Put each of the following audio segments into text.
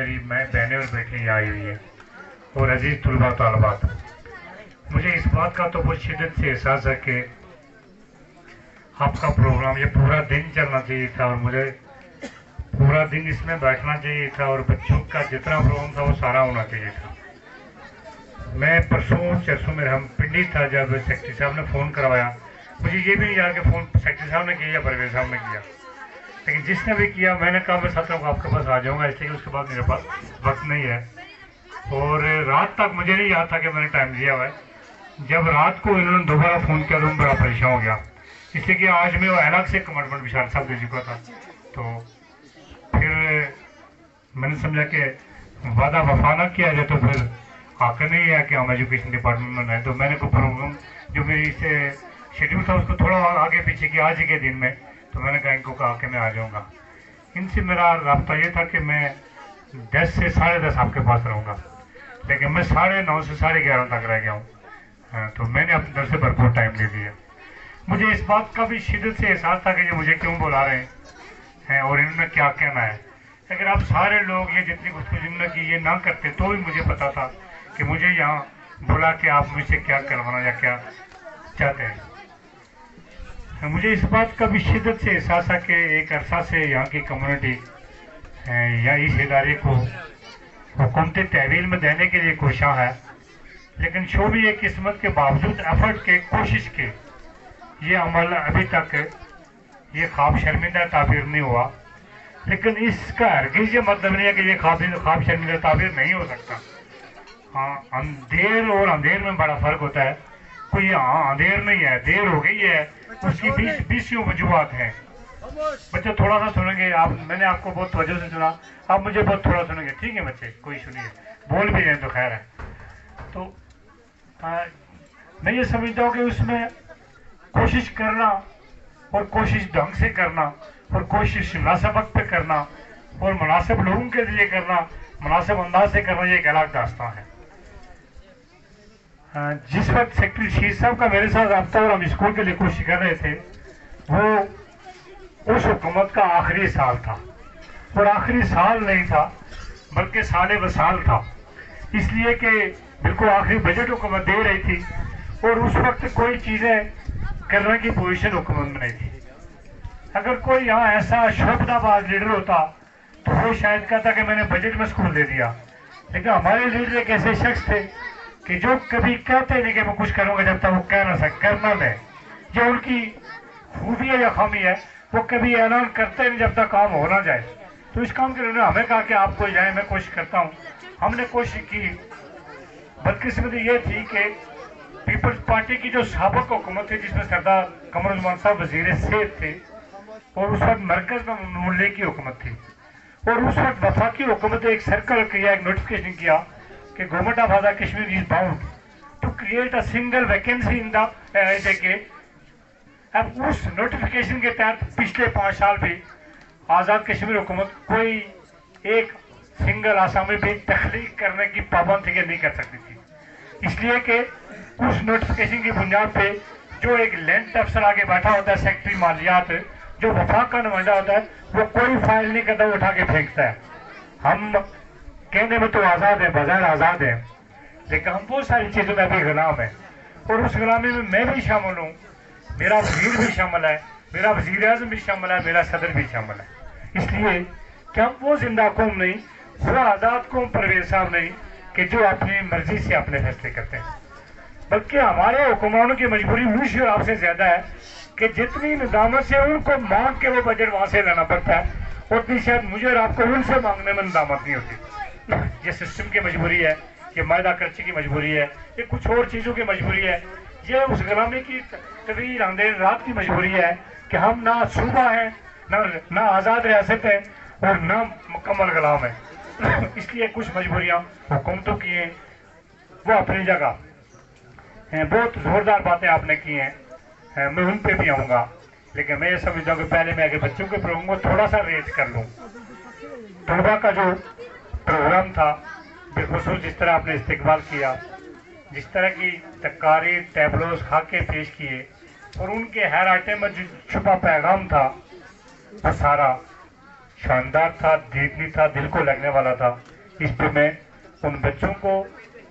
मेरी बहनें और बेटियाँ आई हुई हैं और अजीज़ तलबा तालबात, मुझे इस बात का तो बहुत शिद्दत से एहसास है कि आपका प्रोग्राम ये पूरा दिन चलना चाहिए था और मुझे पूरा दिन इसमें बैठना चाहिए था और बच्चों का जितना प्रोग्राम था वो सारा होना चाहिए था। मैं परसों मेरा हम पिंडी था जब सेक्रेटरी साहब ने फ़ोन करवाया, मुझे ये भी नहीं याद कि फ़ोन सेक्रेटरी साहब ने किया या परवेज़ साहब ने किया, लेकिन जिसने भी किया मैंने कहा मैं छात्रों को आपके पास आ जाऊँगा, इसलिए उसके बाद मेरे पास वक्त नहीं है। और रात तक मुझे नहीं याद था कि मैंने टाइम दिया हुआ है। जब रात को इन्होंने दोबारा फ़ोन किया तो मैं बड़ा परेशान हो गया, इसलिए कि आज मैं वो अलग से कमिटमेंट विशाल साहब दे चुका था। तो फिर मैंने समझा कि वादा वफा ना किया जाए तो फिर आकर नहीं है कि हम एजुकेशन डिपार्टमेंट में आए, तो मैंने को प्रोग्राम जो मेरी से शेड्यूल था उसको थोड़ा आगे पीछे किया आज के दिन में, तो मैंने कहा इनको कहा कि मैं आ जाऊँगा। इनसे मेरा रब्ता ये था कि मैं 10 से 10:30 आपके पास रहूँगा, लेकिन मैं 9:30 से 11:30 तक रह गया हूँ। तो मैंने अपनी तरफ से भरपूर टाइम दे दिया। मुझे इस बात का भी शिद्दत से एहसास था कि ये मुझे क्यों बुला रहे हैं और इन्होंने क्या कहना है। अगर आप सारे लोग ये जितनी गुफ्तगू जिन्होंने की ये ना करते तो भी मुझे पता था कि मुझे यहाँ बुला के आप मुझसे क्या करवाना या क्या चाहते हैं। मुझे इस बात का भी शिद्दत से एहसास है कि एक अरसा से यहाँ की कम्युनिटी या इस इदारे को हुकूमती तहवील में देने के लिए कोशिश है, लेकिन शोबी किस्मत के बावजूद एफर्ट के कोशिश के ये अमल अभी तक ये ख्वाब शर्मिंदा ताबीर नहीं हुआ। लेकिन इसका हरगिज़ ये मतलब नहीं है कि ये ख्वाब शर्मिंदा ताबीर नहीं हो सकता। हाँ, अंधेर और अंधेर में बड़ा फ़र्क होता है। कोई अंधेर नहीं है, देर हो गई है, उसकी 20 वजूहत हैं। बच्चे थोड़ा सा सुनेंगे, आप मैंने आपको बहुत तवज्जो से सुना, आप मुझे बहुत थोड़ा सुनेंगे, ठीक है बच्चे, कोई सुनिए, बोल भी जाए तो खैर है। तो मैं ये समझता हूँ कि उसमें कोशिश करना और कोशिश ढंग से करना और कोशिश मुनासिब वक्त पे करना और मुनासिब लोगों के लिए करना, मुनासिब अंदाज से करना, ये एक अलग दास्तां है। जिस वक्त सेक्रेटरी शीर साहब का मेरे साथ रब्ता और हम स्कूल के लिए कोशिश कर रहे थे, वो उस हुकूमत का आखिरी साल था, और आखिरी साल नहीं था बल्कि साल वसाल था, इसलिए कि बिल्कुल आखिरी बजट हुकूमत दे रही थी और उस वक्त कोई चीज़ें करने की पोजीशन हुकूमत में नहीं थी। अगर कोई यहाँ ऐसा शोबदाबाज लीडर होता तो वो शायद कहता कि मैंने बजट में स्कूल दे दिया, लेकिन हमारे लीडर एक ऐसे शख्स थे कि जो कभी कहते नहीं कि मैं कुछ करूँगा जब तक वो कह ना सके, करना है। जो उनकी खूबी है या खामी है, वो कभी ऐलान करते नहीं जब तक काम हो ना जाए। तो इस काम के लिए उन्होंने हमें कहा कि आप कोई जाए, मैं कोशिश करता हूँ। हमने कोशिश की। बदकिस्मती ये थी कि पीपल्स पार्टी की जो साबिक हुकूमत थी, जिसमें सरदार कमरुज़्ज़मान साहब वज़ीर सेहत थे, और उस वक्त मरकज में मुल्ले की हुकूमत थी, और उस वक्त वफाकी हुकूमत ने एक सर्कल किया, एक नोटिफिकेशन किया कि government of Azad Kashmir is bound to create a single vacancy in the decade. अब उस नोटिफिकेशन के तहत पिछले 5 साल भी आज़ाद कश्मीर हुकूमत कोई एक सिंगल आसामी भी तख्लीक करने की पाबंदी नहीं कर सकती थी, इसलिए कि उस नोटिफिकेशन की बुनियाद पे जो एक लैंड अफसर आगे बैठा होता है, सेक्रेटरी मालियात, जो वफाक का नुमाइंदा होता है, वो कोई फाइल नहीं करता, वो उठा के फेंकता है। हम कहने में तो आज़ाद है, बाजार आज़ाद है, लेकिन हम बहुत सारी चीज़ों में अभी गुलाम है, और उस गुलामी में मैं भी शामिल हूँ, मेरा वजीर भी शामिल है, मेरा वज़ीर आज़म भी शामिल है, मेरा सदर भी शामिल है। इसलिए कि हम वो जिंदा कौम नहीं, वो आज़ाद कौम परवेज़ साहब नहीं कि जो अपनी मर्जी से अपने फैसले करते हैं, बल्कि हमारे हुक्मरानों की मजबूरी मुझे और आपसे ज़्यादा है कि जितनी निज़ामत से उनको मांग के वो बजट वहाँ से लाना पड़ता है, उतनी शायद मुझे और आपको उनसे मांगने में निज़ामत नहीं होती। ये सिस्टम की मजबूरी है, ये मायदा खर्ची की मजबूरी है, ये कुछ और चीज़ों की मजबूरी है, ये उस गुलामी की तवील अंधेर रात की मजबूरी है कि हम ना सूबा हैं, ना आज़ाद रियासत है और ना मुकम्मल गुलाम है। इसलिए कुछ मजबूरियाँ हुकूमतों की हैं, वो अपनी जगह हैं। बहुत ज़ोरदार बातें आपने की हैं, मैं उन पे भी आऊँगा, लेकिन मैं ये समझता हूँ कि पहले मैं आगे बच्चों के प्रोग्राम को थोड़ा सा रेज कर लूँ। तलबा का जो प्रोग्राम था, बिलखुसूस जिस तरह आपने इस्तकबाल किया, जिस तरह की तकारीर टैबलोस खाके पेश किए और उनके हर आटे में जो छुपा पैगाम था वो सारा शानदार था, दीदनी था, दिल को लगने वाला था। इस पे मैं उन बच्चों को,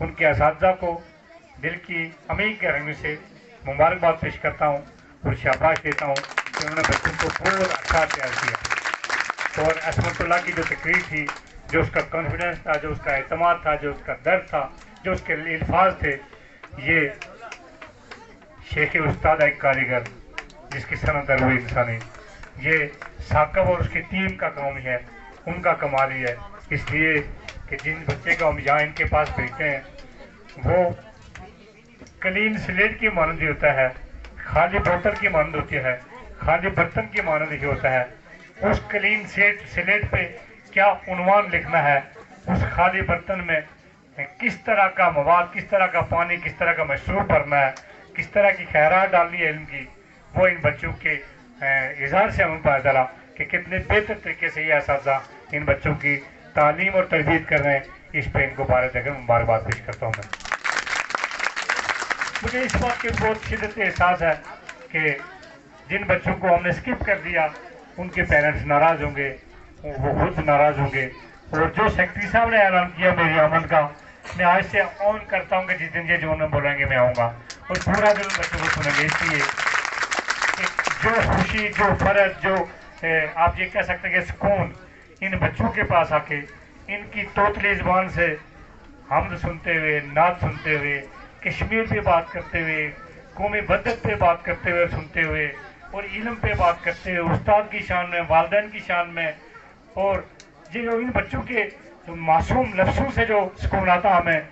उनके असातिज़ा को दिल की अमीर गहराइयों से मुबारकबाद पेश करता हूँ और शाबाश देता हूँ कि उन्होंने बच्चों को बहुत अच्छा तैयार किया। और असमतुल्लाह की जो तकरीर थी, जो उसका कॉन्फिडेंस था, जो उसका एतमाद था, जो उसका दर्द था, जो उसके अल्फाज थे, ये शेख उस्ताद एक कारीगर जिसकी सनद हुई इंसानी, ये साकब और उसकी टीम का काम है, उनका कमाल ही है। इसलिए कि जिन बच्चे को हम यहाँ इनके पास भेजते हैं वो क्लीन स्लेट की मानंद ही होता है, खाली बोतल की मानंद होती है, खाली बर्तन की मानंद ही होता है। उस क्लीन स्लेट पे क्या उन्वान लिखना है, उस खाली बर्तन में किस तरह का मवाद, किस तरह का पानी, किस तरह का मशरूब भरना है, किस तरह की खैरात डालनी है इल्म की, वो इन बच्चों के इज़हार से हमें पता चला कि कितने बेहतर तरीके से ये असातिज़ा इन बच्चों की तालीम और तरबियत कर रहे हैं। इस पे इनको बारे देकर मुबारकबाद पेश करता हूँ मैं। मुझे इस बात की बहुत शिद्दत एहसास है कि जिन बच्चों को हमने स्किप कर दिया उनके पेरेंट्स नाराज़ होंगे, वो खुद नाराज़ होंगे। और जो सेक्रेटरी साहब ने ऐलान किया मेरी आमद का, मैं आज से ऑन करता हूँ कि जिस दिन ये जो में बोलेंगे मैं आऊँगा और पूरा दिन बच्चों को सुनेंगे। इसलिए जो खुशी, जो फर्ज, जो आप ये कह सकते हैं कि सुकून इन बच्चों के पास आके इनकी तोतली ज़बान से हमद सुनते हुए, नात सुनते हुए, कश्मीर पे बात करते हुए, कौमी वहदत पे बात करते हुए, सुनते हुए और इल्म पे बात करते हुए, उस्ताद की शान में, वालिदैन की शान में, और ये जो इन बच्चों के मासूम लफ्ज़ों से जो सुकून आता हमें,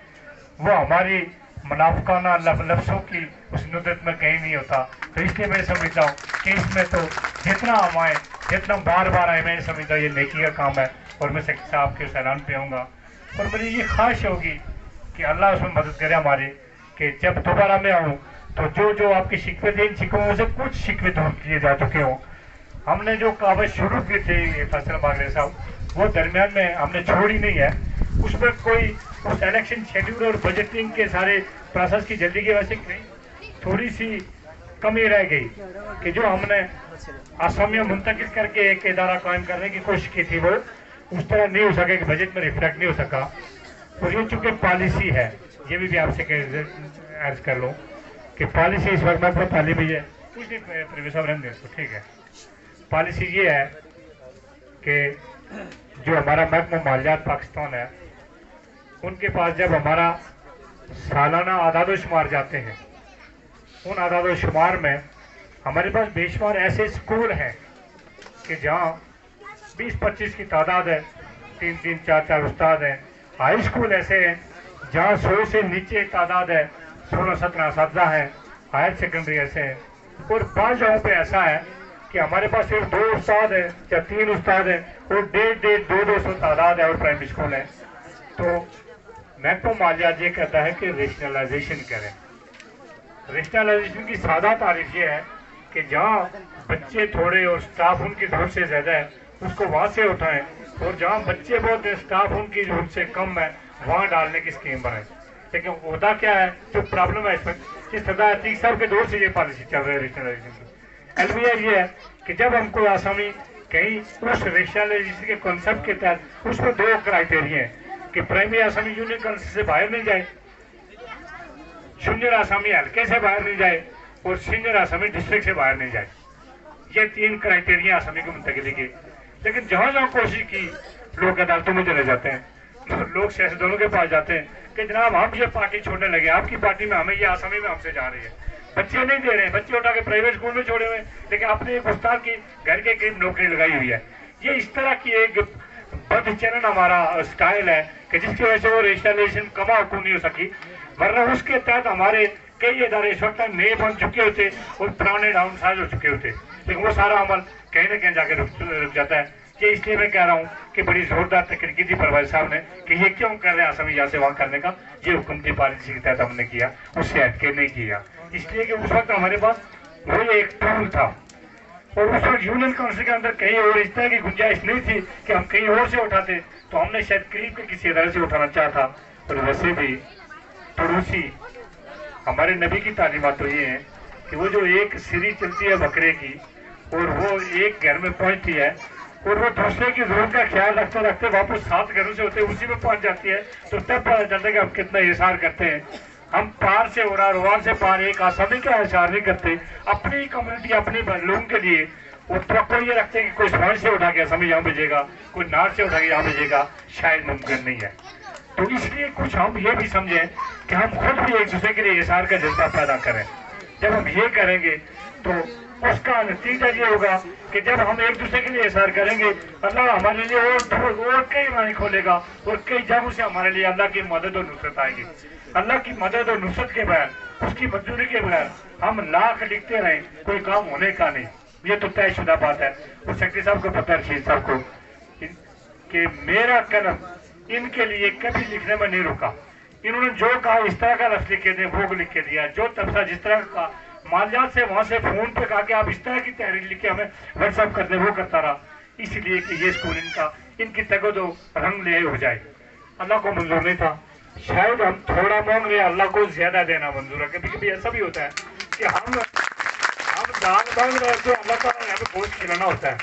वो हमारी मुनाफिकाना लफ्ज़ों की उस नुदरत में कहीं नहीं होता। तो इसलिए मैं समझता हूँ कि इसमें तो जितना हम आए, जितना बार बार आए, मैं समझता हूँ ये नेकी का काम है। और मैं सेक्रेटरी साहब के उस ऐलान पे आऊँगा और मेरी ये ख्वाहिश होगी कि अल्लाह उसमें मदद करे हमारी, कि जब दोबारा मैं आऊँ तो जो जो आपके शिकवे थे, इन शिकवों से कुछ शिकवे दूर किए जा चुके हों। हमने जो कागज शुरू की थी फैसल बागले साहब, वो दरमियान में हमने छोड़ी नहीं है। उसमें कोई उस इलेक्शन शेड्यूल और बजटिंग के सारे प्रोसेस की जल्दी की वजह से नहीं, थोड़ी सी कमी रह गई कि जो हमने आसामियाँ मुंतकिल करके एक इदारा कायम करने की कोशिश की थी, वो उस तरह नहीं हो सके कि बजट में रिफ्लेक्ट नहीं हो सका। और ये चूँकि पॉलिसी है, ये भी आपसे अर्ज कर लूँ कि पॉलिसी इस वक्त में तालीम ही है, कुछ नहीं प्रीवियस साहब रहने दें, ठीक है। पॉलिसी ये है कि जो हमारा महकमा मालियात पाकिस्तान है, उनके पास जब हमारा सालाना आदाद शुमार जाते हैं, उन आदाद शुमार में हमारे पास बेशुमार ऐसे स्कूल हैं कि जहाँ 20-25 की तादाद है, 3-3, 4-4 उस्ताद हैं। हाई स्कूल ऐसे हैं जहाँ 100 से नीचे तादाद है, 16-17 असातिज़ा हैं। हायर सेकेंडरी ऐसे हैं। और बाज़ जगहों पे ऐसा है कि हमारे पास सिर्फ 2 उस्ताद हैं या 3 उस्ताद हैं और 150-200 तादाद है और प्राइमरी स्कूल है। तो महकमा मालियात ये कहता है कि रेशनलाइजेशन करें। रेशनलाइजेशन की सादा तारीफ ये है कि जहाँ बच्चे थोड़े और स्टाफ उनकी ढूंढ से ज़्यादा है, उसको वहाँ से उठाएं, और जहाँ बच्चे बहुत है, स्टाफ उनकी ढूंढ से कम है, वहाँ डालने की स्कीम बनाएं। लेकिन होता क्या है, जो प्रॉब्लम है इसमें, इस सरदार अतीक साहब के दौर से ये पॉलिसी चल रही है रेशनलाइजेशन की। अलविया ये है कि जब हम कोई आसामी कहीं उस रेशनलाइजेशन के कॉन्सेप्ट के तहत, उसमें 2 क्राइटेरिया हैं कि प्राइमरी आसामी यूनियन काउंसिल से बाहर नहीं जाए, जूनियर आसामी हल्के से बाहर नहीं जाए, और सीनियर आसामी डिस्ट्रिक्ट से बाहर नहीं जाए। ये 3 क्राइटेरिया आसामी को मुंतकिली की। लेकिन जहाँ जहाँ कोशिश की, लोग अदालतों में चले जाते हैं, लोग सियासतदानों के पास जाते हैं कि जनाब हम ये पार्टी छोड़ने लगे, आपकी पार्टी में हमें, ये आसामी में हमसे जा रही है। बच्चे नहीं दे रहे हैं, बच्चे उठा के प्राइवेट स्कूल में छोड़े हुए, लेकिन आपने एक उस्ताद की घर के करीब नौकरी लगाई हुई है। ये इस तरह की एक बदचलन हमारा स्टाइल है कि जिसकी वजह से वो रेशनलाइजेशन कमा नहीं हो सकी। वरना उसके तहत हमारे कई इदारे इस वक्त नए बन चुके होते और पुराने डाउन साइज हो चुके होते, लेकिन वो सारा अमल कहीं ना कहीं जाके रुक जाता है। ये इसलिए मैं कह रहा हूँ कि बड़ी जोरदार तकरीर की थी परवेज साहब ने कि ये क्यों कर रहे हैं आसामी यहाँ से वहाँ करने का, ये हुकूमती पॉलिसी के तहत हमने किया, उससे हट के नहीं किया। इसलिए कि उस वक्त हमारे पास वो एक टूल था, और उस वक्त यूनियन काउंसिल के अंदर कहीं और इस तरह की गुंजाइश नहीं थी कि हम कहीं और से उठाते, तो हमने शायद करीब के किसी इदारे से उठाना चाहा था। और वैसे भी पड़ोसी हमारे नबी की तालीमात तो ये है कि वो जो एक सीरी चलती है बकरे की, और वो एक घर में पहुंचती है, اور وہ دوسرے کی ضرورت کا خیال رکھتے رکھتے واپس 7 گھروں سے ہوتے اسی میں پہنچ جاتی ہے، تو تب پتہ چلتا ہے کہ ہم کتنا احسان کرتے ہیں. ہم پار سے ہو رہا روان سے پار ایک آسانی کا احسان نہیں کرتے اپنی کمیونٹی اپنے لوگوں کے لیے. وہ توقع یہ رکھتے ہیں کہ کوئی سمجھ سے اٹھا کے اسمبلی یہاں بھیجے گا، کوئی نار سے اٹھا کے یہاں بھیجے گا، شاید ممکن نہیں ہے. تو اس لیے کچھ ہم یہ بھی سمجھیں کہ ہم خود بھی ایک دوسرے کے لیے احسان کا جذبہ پیدا کریں. جب ہم یہ کریں گے تو اس کا نتیجہ یہ ہوگا کہ جب ہم ایک دوسرے کے لیے احسان کریں گے، اللہ ہمارے لیے اور کئی راہیں کھولے گا، اور کئی جگہوں سے ہمارے لیے اللہ کی مدد اور نصرت آئے گی. اللہ کی مدد اور نصرت کے بغیر، اس کی منظوری کے بغیر ہم لاکھ لکھتے رہیں، کوئی کام ہونے کا نہیں. یہ تو طے شدہ بات ہے. اور سیکرٹری صاحب کو پتہ ہے، رشید صاحب کو، کہ میرا قلم ان کے لیے کبھی لکھنے میں نہیں رکا. انہوں نے جو کہا اس طرح کا لفظ لکھ دیں وہ لکھ کے دیا، جو تبصرہ جس طرح کا مالیات سے وہاں سے فون پہ کہا کہ آپ اس طرح کی تحریر لکھ کے ہمیں واٹس ایپ کر دیں، وہ کرتا رہا. اس لیے کہ یہ اسکول ان کی تگود و رنگ لے ہو جائے. اللہ کو منظور نہیں تھا. شاید ہم تھوڑا مانگ رہے ہیں، اللہ کو زیادہ دینا منظور ہے. کبھی کبھی ایسا بھی ہوتا ہے کہ ہم دان مانگ رہے ہیں تو اللہ تعالیٰ نے ہمیں گوشت کھلانا ہوتا ہے.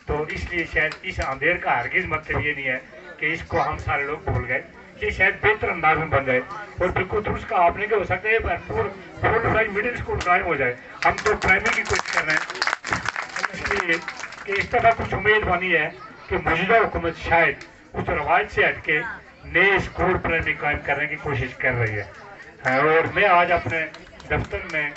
تو اس لیے شاید اس اندھیر کا ہرگز مطلب یہ نہیں ہے کہ اس کو ہم سارے لوگ بھول گئے. یہ شاید بہتر انداز میں بن جائے اور بالکل درست کا آپ نے کہ ہو سکتا ہے فل مڈل اسکول قائم ہو جائے. ہم تو پرائمری کی کوشش کر رہے ہیں. اس لیے کہ اس طرح کچھ امید بنی ہے کہ موجودہ حکومت شاید اس روایت سے ہٹ کے نئے اسکول پرائمری قائم کرنے کی کوشش کر رہی ہے. اور میں آج اپنے دفتر میں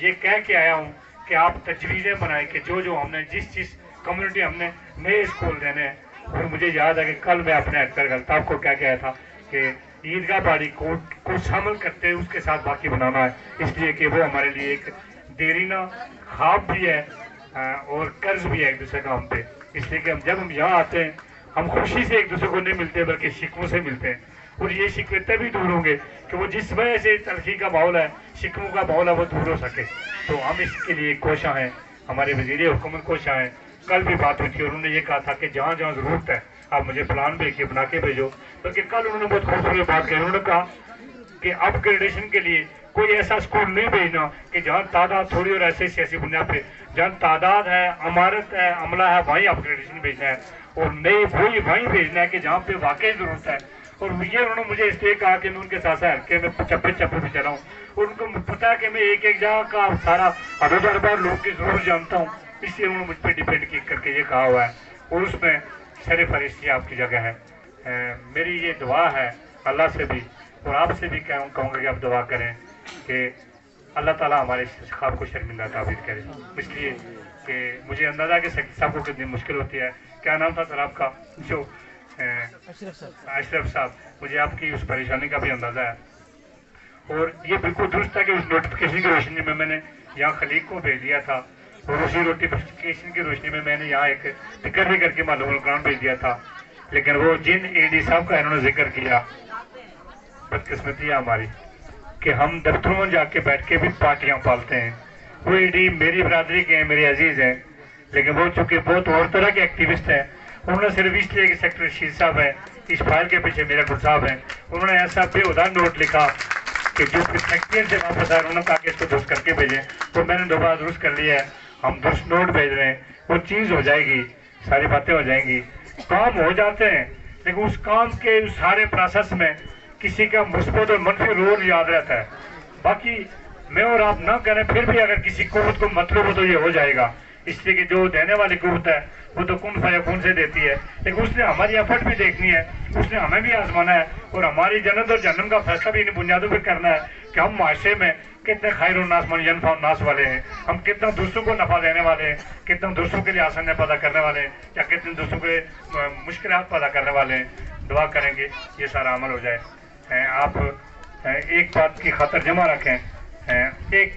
یہ کہہ کے آیا ہوں کہ آپ تجویزیں بنائیں کہ جو ہم نے جس کمیونٹی ہم نے نئے اسکول دینے ہیں. اور مجھے یاد ہے کہ کل میں اپنے اکثر الطاف کو کیا کہا تھا کہ عیدگاہ باری کو شامل کرتے ہیں، اس کے ساتھ باقی بنانا ہے. اس لیے کہ وہ ہمارے لیے ایک دیرینہ خواب بھی ہے اور قرض بھی ہے ایک دوسرے کا ہم پہ. اس لیے کہ جب ہم یہاں آتے ہیں ہم خوشی سے ایک دوسرے کو نہیں ملتے بلکہ شکووں سے ملتے ہیں. اور یہ شکوے تبھی دور ہوں گے کہ وہ جس وجہ سے تلخی کا ماحول ہے، شکووں کا ماحول ہے، وہ دور ہو سکے. تو ہم اس کے لیے کوشاں ہیں، ہمارے وزیر حکومت کوشاں ہیں. کل بھی بات ہوئی تھی اور انہوں نے یہ کہا تھا کہ جہاں جہاں ضرورت ہے آپ مجھے پلان بنا کے بھیجو. بلکہ کل انہوں نے بہت خوبصورت بات کہی. انہوں نے کہا کہ اپ گریڈیشن کے لیے کوئی ایسا اسکول نہیں بھیجنا کہ جہاں تعداد تھوڑی اور ایسے سیاسی بنیاد پہ، جہاں تعداد ہے، عمارت ہے، عملہ ہے، وہیں اپ گریڈیشن بھیجنا ہے. اور نئی وہیں بھیجنا ہے کہ جہاں پہ واقعی ضرورت ہے. اور یہ انہوں نے مجھے اس لیے کہا کہ میں ان کے ساتھ ہلکے میں چپے پہ چلا ہوں اور ان کو پتا ہے کہ میں ایک جگہ کا سارا اربار لوگ کی ضرور جانتا ہوں. اس لیے انہوں نے مجھ پہ ڈپینڈ کر کے یہ کہا ہوا ہے. اور اس میں سر فرشتی آپ کی جگہ ہے. میری یہ دعا ہے اللہ سے بھی اور آپ سے بھی کہوں گا کہ آپ دعا کریں کہ اللہ تعالیٰ ہمارے اس خواب کو شرمندہ ثابت کرے. اس لیے کہ مجھے اندازہ ہے کہ سیکرٹری صاحب کو کتنی مشکل ہوتی ہے. کیا نام تھا سر آپ کا؟ جو اشرف صاحب. مجھے آپ کی اس پریشانی کا بھی اندازہ ہے. اور یہ بالکل درست ہے کہ اس نوٹیفکیشن کی روشنی میں نے یہاں خلیق کو بھیج دیا تھا اور اسی نوٹیفکیشن کی روشنی میں نے یہاں ایک ٹکٹ بھی کر کے معلوم گراؤنڈ بھیج دیا تھا. لیکن وہ جن اے ڈی صاحب کا انہوں نے ذکر کیا، بدقسمتی ہے ہماری کہ ہم دفتروں میں جا کے بیٹھ کے بھی پارٹیاں پالتے ہیں. وہ اے ڈی میری برادری کے ہیں، میرے عزیز ہیں، لیکن وہ چونکہ بہت اور طرح کے ایکٹیوسٹ ہیں. انہوں نے صرف اس لیے کہ سیکرٹری رشید صاحب ہے، اس فائل کے پیچھے میرا گل صاحب ہیں، انہوں نے ایسا بے ہودہ نوٹ لکھا کہ جو سیکرٹری سے واپس آئے انہوں نے کہا کہ اس کو درست کر کے بھیجیں. تو میں نے دوبارہ درست کر لیا ہے. ہم درست نوٹ بھیج رہے ہیں. وہ چیز ہو جائے گی، ساری باتیں ہو جائیں گی. کام ہو جاتے ہیں لیکن اس کام کے اس سارے پروسیس میں کسی کا مثبت اور منفی رول یاد رہتا ہے. باقی میں اور آپ نہ کریں پھر بھی اگر کسی قوت کو مطلب ہو تو یہ ہو جائے گا. اس لیے کہ جو دینے والی قوت ہے وہ تو کن فیکون سے دیتی ہے، لیکن اس نے ہماری ایفرٹ بھی دیکھنی ہے، اس نے ہمیں بھی آزمانا ہے اور ہماری جنت اور جہنم کا فیصلہ بھی ان بنیادوں پہ کرنا ہے کہ ہم معاشرے میں کتنے خیر الناس من ینفع الناس والے ہیں، ہم کتنا دوسروں کو نفع دینے والے ہیں، کتنا دوسروں کے لیے آسانیاں پیدا کرنے والے ہیں، یا کتنے دوسروں کے مشکلات پیدا کرنے والے ہیں. دعا کریں گے یہ سارا عمل ہو جائے. آپ ایک بات کی خاطر جمع رکھیں. ایک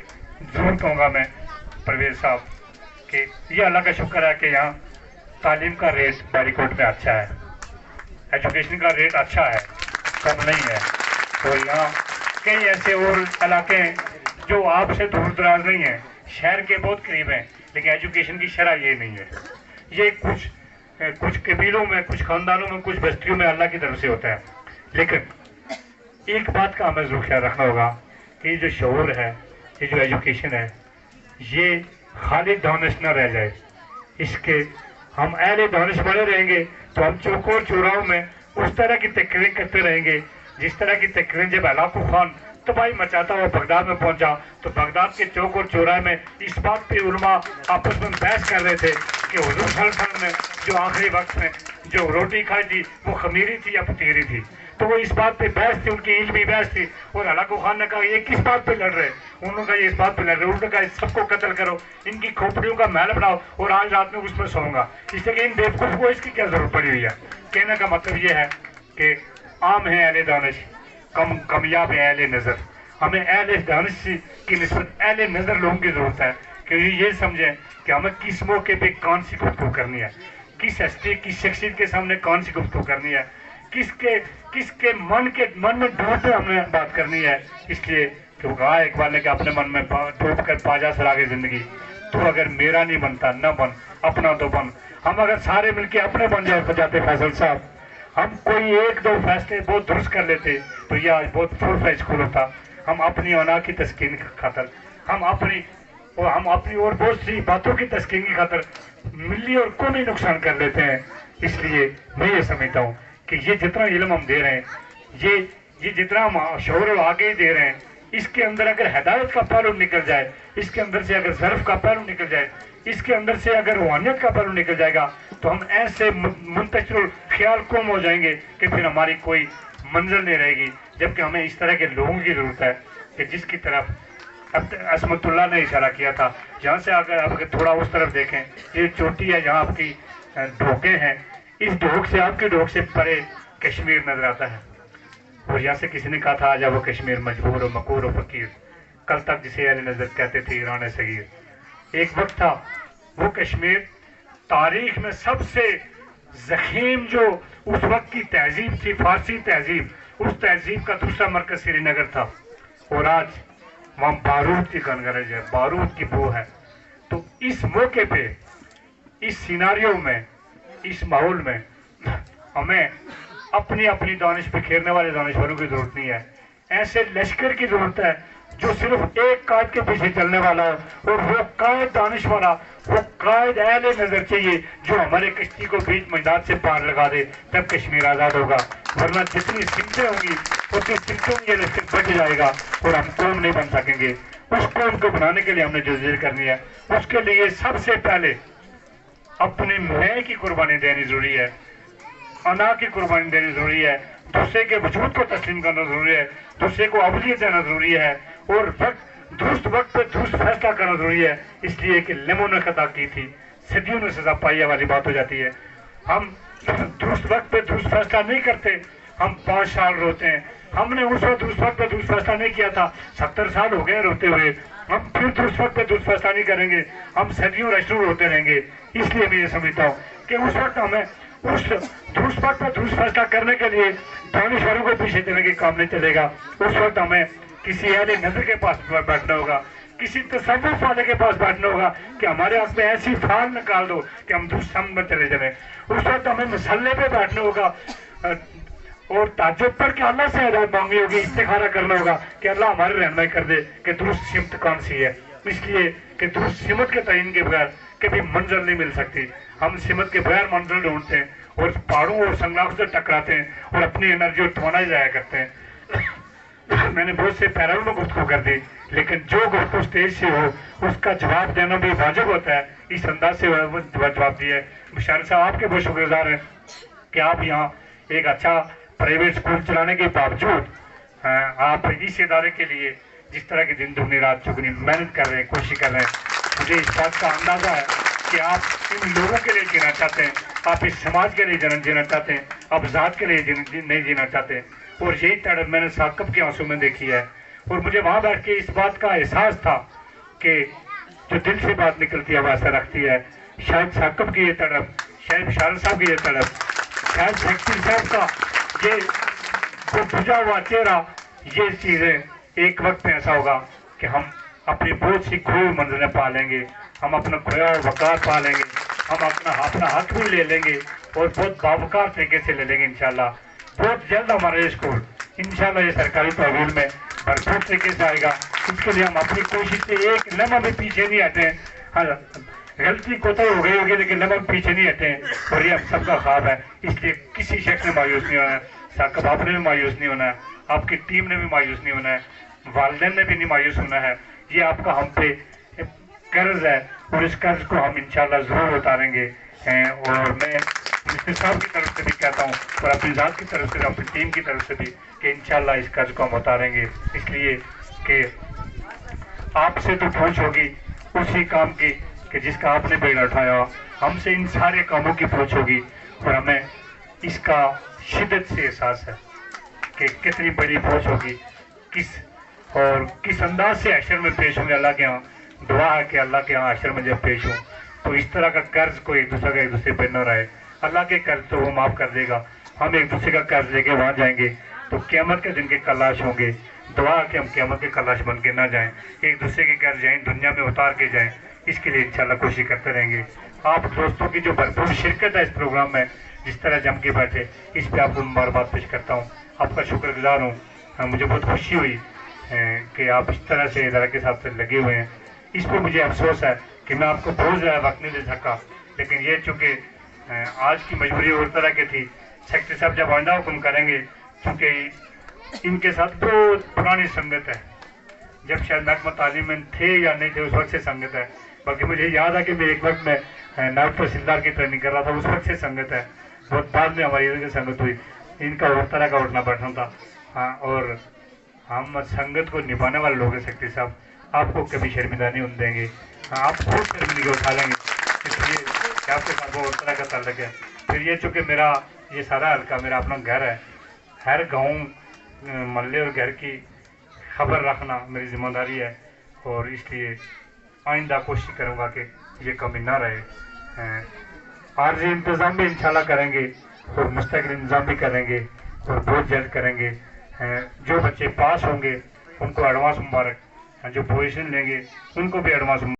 ضرور کہوں گا میں پرویز صاحب کہ یہ اللہ کا شکر ہے کہ یہاں تعلیم کا ریٹ باری کوٹ میں اچھا ہے، ایجوکیشن کا ریٹ اچھا ہے، کم نہیں ہے. تو یہاں کئی ایسے اور علاقے ہیں جو آپ سے دور دراز نہیں ہیں، شہر کے بہت قریب ہیں، لیکن ایجوکیشن کی شرح یہ نہیں ہے. یہ کچھ قبیلوں میں، کچھ خاندانوں میں، کچھ بستیوں میں اللہ کی طرف سے ہوتا ہے. لیکن ایک بات کا ہمیں ضرور خیال رکھنا ہوگا کہ یہ جو شعور ہے، یہ جو ایجوکیشن ہے، یہ خالی دانش نہ رہ جائے. اس کے हम अहले दानिश बने रहेंगे तो हम चौकों और चौराहों में उस तरह की तकरीरें करते रहेंगे जिस तरह की तकरीरें जब हलाकू खान तबाही मचाता हुआ बगदाद में पहुंचा तो बगदाद के चौक और चौराहे में इस बात पे उलमा आपस में बहस कर रहे थे कि हुजूर सल्लल्लाहु अलैहि वसल्लम ने जो आखिरी वक्त में जो रोटी खाई थी वो खमीरी थी या फतीरी थी। तो वो इस बात पे बहस थी, उनकी इल्मी बहस थी। और हलाकू खान ने कहा ये किस बात पे लड़ रहे हैं? उन्होंने कहा ये इस बात पे लड़ रहे हैं। उन्होंने कहा सबको कत्ल करो, इनकी खोपड़ियों का महल बनाओ और आज रात में उसमें सोऊंगा। इससे कि इन बेवकूफ़ को इसकी क्या जरूरत पड़ी हुई है? कहने का मतलब ये है कि आम है अहले दानिश, कामयाब है अहले नज़र। हमें अहले दानिश की निस्बत अहले नज़र लोगों की ज़रूरत है कि ये समझें कि हमें किस मौके पे कौन सी गुफ्तगू करनी है, किस हस्ती किस शख्सियत के सामने कौन सी गुफ्तगू करनी है, किसके मन में डूब कर हमने बात करनी है। इसलिए तो कहा इकबाल ने कि अपने मन में डूब कर पाजा सरागे जिंदगी, तो अगर मेरा नहीं बनता न बन, अपना तो बन। हम अगर सारे मिलके अपने बन जाते फैसल साहब, हम कोई एक दो फैसले बहुत दुरुस्त कर लेते तो ये आज बहुत फुल फ्लेज स्कूल होता। हम अपनी औना की तस्कीन की खातर, हम अपनी और बहुत सी बातों की तस्कीन की खातर मिली और कौमी नुकसान कर लेते हैं। इसलिए मैं ये समझता हूँ कि ये जितना इल्म हम दे रहे हैं, ये जितना हम शोर आगे दे रहे हैं, इसके अंदर अगर हिदायत का पहलू निकल जाए, इसके अंदर से अगर ज़र्फ का पहलू निकल जाए, इसके अंदर से अगर रूहानियत का पहलू निकल जाएगा तो हम ऐसे मुंतशिरुल ख्याल कौम हो जाएंगे कि फिर हमारी कोई मंजिल नहीं रहेगी। जबकि हमें इस तरह के लोगों की ज़रूरत है कि जिसकी तरफ अब असमतुल्लाह ने इशारा किया था, जहाँ से अगर थोड़ा उस तरफ देखें, ये चोटी है जहाँ आपकी ढोके हैं, इस ढोक से आपके ढोक से परे कश्मीर नजर आता है। और यहाँ से किसी ने कहा था आजा वो कश्मीर मजबूर और मकूर और फकीर, कल तक जिसे अहले नजर कहते थे ईरान सगीर। एक वक्त था वो कश्मीर तारीख में सबसे जखीम जो उस वक्त की तहजीब थी, फारसी तहजीब, उस तहजीब का दूसरा मरकज श्रीनगर था। और आज वहाँ बारूद की गनगरज है, बारूद की बू है। तो इस मौके पे, इस सिनारियो में, इस माहौल में हमें अपनी अपनी दानिश बिखेरने वाले दानिशवरों की जरूरत नहीं है। ऐसे लश्कर की जरूरत है जो सिर्फ एक कायद के पीछे चलने वाला है, और वो कायद दानिश वाला, वो कायद अहले नजर चाहिए जो हमारे कश्ती को बीच मैदान से पार लगा दे, तब कश्मीर आज़ाद होगा। वरना जितनी सिमतें होंगी उतनी सिमतों में ये लश्कर बच जाएगा और हम कौम नहीं बन सकेंगे। उस कौम को बनाने के लिए हमने जदोजहद करनी है। उसके लिए सबसे पहले अपने मैं की कुर्बानी देनी जरूरी है, अना की कुर्बानी देनी जरूरी है, दूसरे के वजूद को तस्लीम करना जरूरी है, दूसरे को अवलियत देना जरूरी है, और दुरुस्त वक्त पे दुरुस्त फैसला करना जरूरी है। इसलिए कि लेमो ने खता की थी, सदियों ने सजा पाई वाली बात हो जाती है। हम दुरुस्त वक्त पे दुरुस्त फैसला नहीं करते, हम 5 साल रोते हैं। हमने उस वक्त दुरुस्त वक्त पे दुरुस्त फैसला नहीं किया था, 70 साल हो गए रोते हुए। हम फिर दुरुस्त वक्त पे दुरुस्त फैसला नहीं करेंगे, हम सदियों रशनू रोते रहेंगे। इसलिए मैं ये समझता हूँ कि उस वक्त हमें उस दुरुस्त वक्त पे दुरुस्त फैसला करने के लिए दानिशवरों को पीछे चलने के काम नहीं चलेगा। उस वक्त हमें किसी अहले नजर के पास बैठना होगा, किसी तसव्वुफ वाले के पास बैठना होगा कि हमारे हाथ में ऐसी फाल निकाल दो कि हम दुरुस्त संग में चले जाए। उस वक्त हमें मसल्ले पे बैठना होगा और ताज्जुब पर कि अल्लाह से हिदायत मांगनी होगी, इस्तिखारा करना होगा कि अल्लाह हमारी रहनुमाई कर दे कि दुरुस्त सिमत कौन सी है। इसलिए कि दुरुस्त सिमत के तयन के बगैर कभी मंजिल नहीं मिल सकती। हम सिमत के बगैर मंजिल ढूंढते हैं और पहाड़ों और संगलाखों से टकराते हैं और अपनी एनर्जी और तवानाई जाया करते हैं। मैंने बहुत से पैराओं में गुफ्तगू कर दी, लेकिन जो गुफ्तगू स्टेज से हो उसका जवाब देना भी वाजिब होता है। इस अंदाज से जवाब दिया है। मुशार साहब आपके बहुत शुक्रगुजार हैं कि आप यहाँ एक अच्छा प्राइवेट स्कूल चलाने के बावजूद आप इस इदारे के लिए जिस तरह की दिन दुगनी रात चुगनी मेहनत कर रहे हैं, कोशिश कर रहे हैं। मुझे इस बात का अंदाजा है कि आप इन लोगों के लिए जीना चाहते हैं, आप इस समाज के लिए जीना चाहते हैं, आप ज़ात के लिए नहीं जीना चाहते। और यही तड़प मैंने साकब के आंसू में देखी है। और मुझे वहाँ बैठ के इस बात का एहसास था कि जो दिल से बात निकलती है वैसा रखती है। शायद साकब की ये तड़प, शायद शारद साहब की ये तड़प, शायद सेक्रेटरी साहब का ये वो बुझा हुआ चेहरा, ये चीज़ें एक वक्त में ऐसा होगा कि हम अपनी बहुत सी खोई मंजिलें पा लेंगे, हम अपना खोया वकार पा लेंगे, हम अपना हक भी ले लेंगे और बहुत बावकार तरीके से ले लेंगे इंशाल्लाह। बहुत जल्द हमारा ये स्कूल इंशाल्लाह ये सरकारी तहवील में भरपूर तरीके से आएगा। इसके लिए हम अपनी कोशिश से एक लम्हा भी पीछे नहीं हटे हैं। غلطی کوتا ہو گئی ہوگی لیکن نمک پیچھے نہیں ہٹے ہیں اور یہ ہم سب کا خواب ہے. اس لیے کسی شخص نے مایوس نہیں ہونا ہے, ثاقب آپ نے بھی مایوس نہیں ہونا ہے, آپ کی ٹیم نے بھی مایوس نہیں ہونا ہے, والدین نے بھی نہیں مایوس ہونا ہے. یہ آپ کا ہم پہ قرض ہے اور اس قرض کو ہم انشاءاللہ ضرور اتاریں گے. اور میں مسٹر صاحب کی طرف سے بھی کہتا ہوں اور اپنی ذات کی طرف سے, اپنی ٹیم کی طرف سے بھی کہ انشاءاللہ اس قرض کو ہم اتاریں گے. اس لیے کہ آپ سے تو پوچھ ہوگی اسی کام کی کہ جس کا آپ نے بیڑا اٹھایا, ہم سے ان سارے کاموں کی پوچھ ہوگی اور ہمیں اس کا شدت سے احساس ہے کہ کتنی بڑی پوچھ ہوگی, کس انداز سے حشر میں پیش ہوں گے. اللہ کے ہاں دعا ہے کہ اللہ کے ہاں حشر میں جب پیش ہوں تو اس طرح کا قرض کو ایک دوسرے پہ نہ رہے. اللہ کے قرض تو وہ معاف کر دے گا, ہم ایک دوسرے کا قرض لے کے وہاں جائیں گے تو قیامت کے دن کے کلاش ہوں گے. دعا ہے کہ ہم قیامت کے کلاش بن کے نہ جائیں, ایک دوسرے کے قرض جائیں دنیا میں اتار کے جائیں. اس کے لیے انشاءاللہ کوشش کرتے رہیں گے. آپ دوستوں کی جو بھرپور شرکت ہے اس پروگرام میں, جس طرح جم کے بیٹھے, اس پہ آپ کو مبارکباد پیش کرتا ہوں. آپ کا شکر گزار ہوں. مجھے بہت خوشی ہوئی کہ آپ اس طرح سے ادارے کے ساتھ لگے ہوئے ہیں. اس پہ مجھے افسوس ہے کہ میں آپ کو بہت زیادہ وقت نہیں دے سکا, لیکن یہ چونکہ آج کی مجبوری اور طرح کی تھی. سیکرٹری صاحب جب آئندہ حکم کریں گے, چونکہ ان کے ساتھ بہت پرانی سنگت ہے, جب شاید محکمہ تعلیم میں تھے یا نہیں تھے اس وقت سے سنگت ہے. بلکہ مجھے یاد ہے کہ میں ایک وقت میں نائب تحصیلدار کی ٹریننگ کر رہا تھا, اس وقت سے سنگت ہے. بہت بعد میں ہماری ادھر سنگت ہوئی, ان کا اور طرح کا اٹھنا بیٹھنا تھا. ہاں, اور ہم سنگت کو نبھانے والے لوگ ہیں. سیکرٹری صاحب آپ کو کبھی شرمندہ نہیں ہونے دیں گے, آپ خود شرمندگی اٹھا لیں گے, اس لیے کہ آپ کے ساتھ وہ اور طرح کا تعلق ہے. پھر یہ چونکہ میرا یہ سارا حلقہ میرا اپنا گھر ہے, ہر گاؤں محلے اور گھر کی خبر رکھنا میری ذمہ داری ہے, اور اس لیے آئندہ کوشش کروں گا کہ یہ کمی نہ رہے. عارضی انتظام بھی انشاءاللہ کریں گے اور مستقل انتظام بھی کریں گے اور بہت جلد کریں گے. جو بچے پاس ہوں گے ان کو ایڈوانس مبارک, جو پوزیشن لیں گے ان کو بھی ایڈوانس